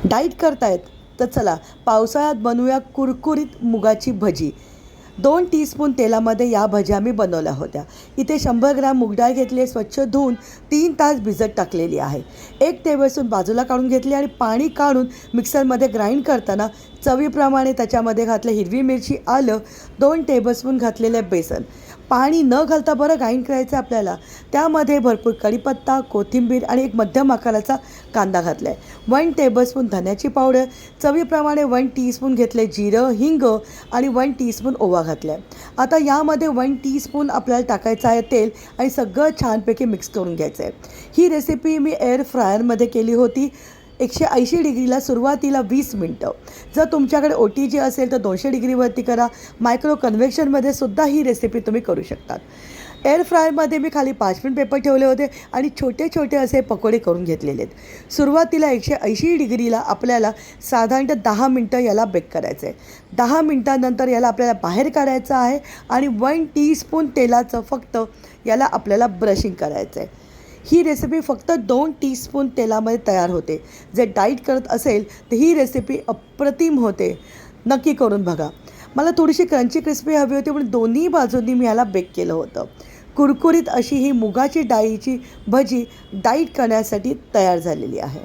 Diet करतायत तर चला पावसाळ्यात बनवूया कुरकुरीत मुगाची भजी. 2 टीस्पून तेलामध्ये या भज्या मी बनवल्या होत्या. इथे 100 ग्रॅम मूग डाळ घेतली आहे, स्वच्छ धुवून 3 तास भिजत टाकलेली आहे. 1 टेबलस्पून बाजूला काढून घेतली आणि पाणी काढून मिक्सरमध्ये ग्राइंड करताना चवीप्रमाणे त्याच्यामध्ये घातलं हिरवी मिरची, आलं, 2 टेबलस्पून घातलेले बेसन. पाणी न घालता बरं ग्राइंड करायचं आहे आपल्याला. त्यामध्ये भरपूर कढीपत्ता, कोथिंबीर आणि एक मध्यम आकाराचा कांदा घातला आहे. 1 टेबलस्पून धन्याची पावडर, चवीप्रमाणे 1 टीस्पून घेतले जिरं, हिंग आणि 1 टीस्पून ओवा घातला आहे. आता यामध्ये 1 टीस्पून आपल्याला टाकायचं आहे तेल आणि सगळं छानपैकी मिक्स करून घ्यायचं आहे. ही रेसिपी मी एअर फ्रायरमध्ये केली होती 180 डिग्रीला सुरुवातीला 20 मिनटं. जर तुमच्याकडे OTG असेल तर 200 डिग्रीवरती करा. मायक्रो कन्व्हेक्शनमध्ये सुद्धा ही रेसिपी तुम्ही करू शकतात. एअर फ्रायरमध्ये मी खाली 5 मिनिट पेपर ठेवले होते आणि छोटे छोटे असे पकोडे करून घेतलेले आहेत. सुरुवातीला 180 डिग्रीला आपल्याला साधारणतः 10 मिनटं याला बेक करायचं आहे. 10 मिनटानंतर याला आपल्याला बाहेर काढायचं आहे आणि 1 टीस्पून तेलाचं फक्त याला आपल्याला ब्रशिंग करायचं आहे. ही रेसिपी फक्त 2 टीस्पून तेलामध्ये तयार होते. जर डाईट करत असेल तर ही रेसिपी अप्रतिम होते. नक्की करून बघा. मला थोडीशी क्रंची क्रिस्पी हवी होती म्हणून दोन्ही बाजूंनी मी याला बेक केलं होतं. कुरकुरीत अशी ही मुगाची डाळीची भजी डाईट करण्यासाठी तयार झालेली आहे.